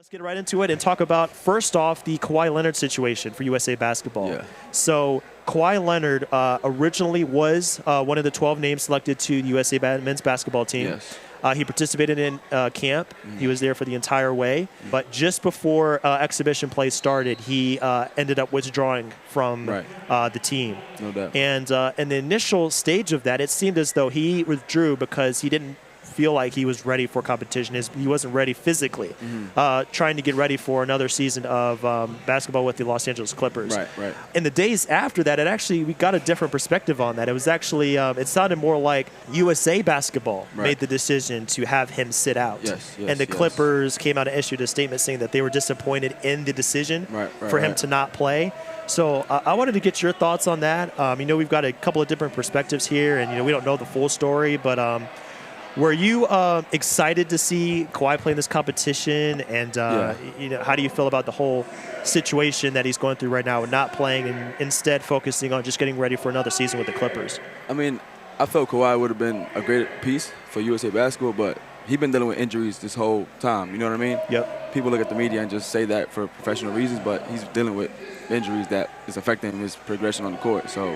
Let's get right into it and talk about, first off, the Kawhi Leonard situation for USA Basketball. Yeah. So Kawhi Leonard originally was one of the 12 names selected to the USA men's basketball team. Yes. He participated in camp. He was there for the entire way. But just before exhibition play started, he ended up withdrawing from the team. No doubt. And in the initial stage of that, it seemed as though he withdrew because he didn't feel like he was ready for competition. He wasn't ready physically, trying to get ready for another season of basketball with the Los Angeles Clippers. Right. In the days after that, we got a different perspective on that. It was actually, it sounded more like USA Basketball made the decision to have him sit out. And the Clippers came out and issued a statement saying that they were disappointed in the decision for him to not play. So I wanted to get your thoughts on that. We've got a couple of different perspectives here, and we don't know the full story, but were you excited to see Kawhi play in this competition? And how do you feel about the whole situation that he's going through right now, and not playing and instead focusing on just getting ready for another season with the Clippers? I mean, I felt Kawhi would have been a great piece for USA Basketball, but he's been dealing with injuries this whole time. You know what I mean? Yep. People look at the media and just say that for professional reasons, but he's dealing with injuries that is affecting his progression on the court. So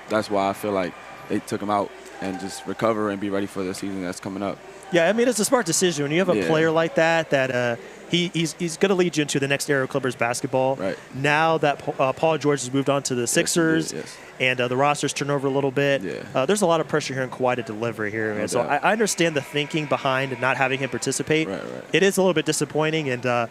that's why I feel like they took him out and just recover and be ready for the season that's coming up. Yeah, I mean, it's a smart decision. When you have a player like that he's going to lead you into the next era of Clippers basketball. Right. Now that Paul George has moved on to the Sixers, and the roster's turned over a little bit, there's a lot of pressure here on Kawhi to deliver here. No so doubt. I understand the thinking behind not having him participate. Right. It is a little bit disappointing, and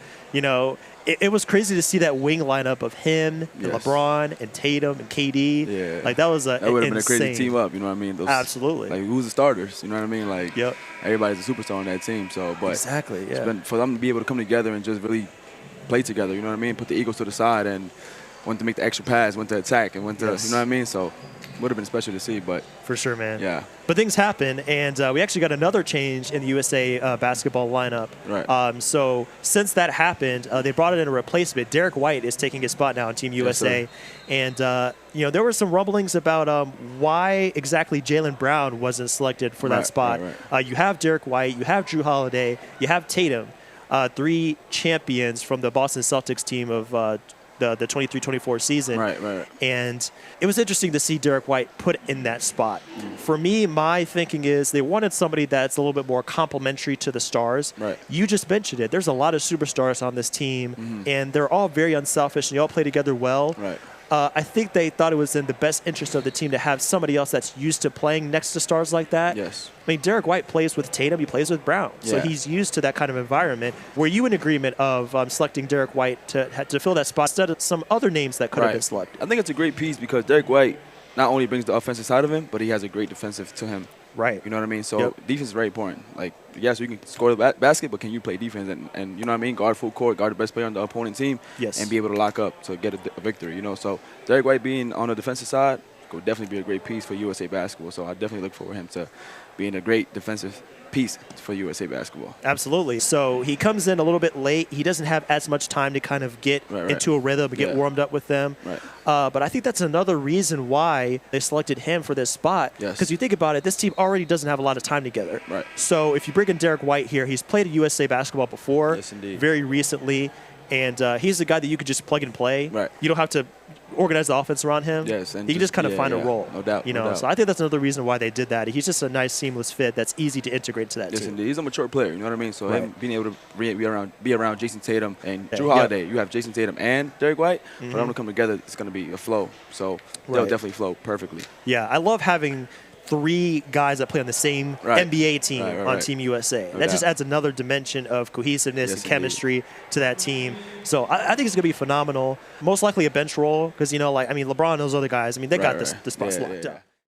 it was crazy to see that wing lineup of him and LeBron and Tatum and KD. Yeah. Like, that was that would have been a crazy team up, you know what I mean? Absolutely. Like, who's the starters, you know what I mean? Like, Yep. everybody's a superstar on that team. So, but exactly, it's been, for them to be able to come together and just really play together, you know what I mean? Put the egos to the side and went to make the extra pass, went to attack, and went to, you know what I mean? So, would have been special to see, but for sure, man. Yeah. But things happen, and we actually got another change in the USA basketball lineup. Right. So since that happened, they brought in a replacement. Derrick White is taking his spot now on Team USA. And there were some rumblings about why exactly Jaylen Brown wasn't selected for that spot. You have Derrick White, you have Drew Holiday, you have Tatum, three champions from the Boston Celtics team of the 23-24 season. Right. And it was interesting to see Derrick White put in that spot. For me, my thinking is they wanted somebody that's a little bit more complementary to the stars. Right. You just mentioned it. There's a lot of superstars on this team, and they're all very unselfish, and they all play together well. Right. I think they thought it was in the best interest of the team to have somebody else that's used to playing next to stars like that. Yes. I mean, Derrick White plays with Tatum. He plays with Brown. So he's used to that kind of environment. Were you in agreement of selecting Derrick White to fill that spot instead of some other names that could have been selected? I think it's a great piece because Derrick White not only brings the offensive side of him, but he has a great defensive to him. Right. You know what I mean? So defense is very important. Like, yes, you can score the basket, but can you play defense and you know what I mean? Guard full court, guard the best player on the opponent team, and be able to lock up to get a victory. You know, so Derrick White being on the defensive side could definitely be a great piece for USA Basketball. So I definitely look forward to him to being a great defensive piece for USA Basketball. Absolutely. So he comes in a little bit late. He doesn't have as much time to kind of get into a rhythm and get warmed up with them. But I think that's another reason why they selected him for this spot. Because you think about it, this team already doesn't have a lot of time together. So if you bring in Derrick White here, he's played at USA Basketball before, very recently. And he's a guy that you could just plug and play. You don't have to organize the offense around him. And he can just kind of find a role. No doubt. So I think that's another reason why they did that. He's just a nice, seamless fit that's easy to integrate to that team. Yes, indeed. He's a mature player. You know what I mean? So him being able to be around Jason Tatum and Drew Holiday, you have Jason Tatum and Derrick White. For them to come together, it's going to be a flow. So they'll definitely flow perfectly. Yeah, I love having three guys that play on the same NBA team on Team USA. That just adds another dimension of cohesiveness and chemistry to that team. So I think it's going to be phenomenal. Most likely a bench role because, LeBron and those other guys, they got this spot locked up.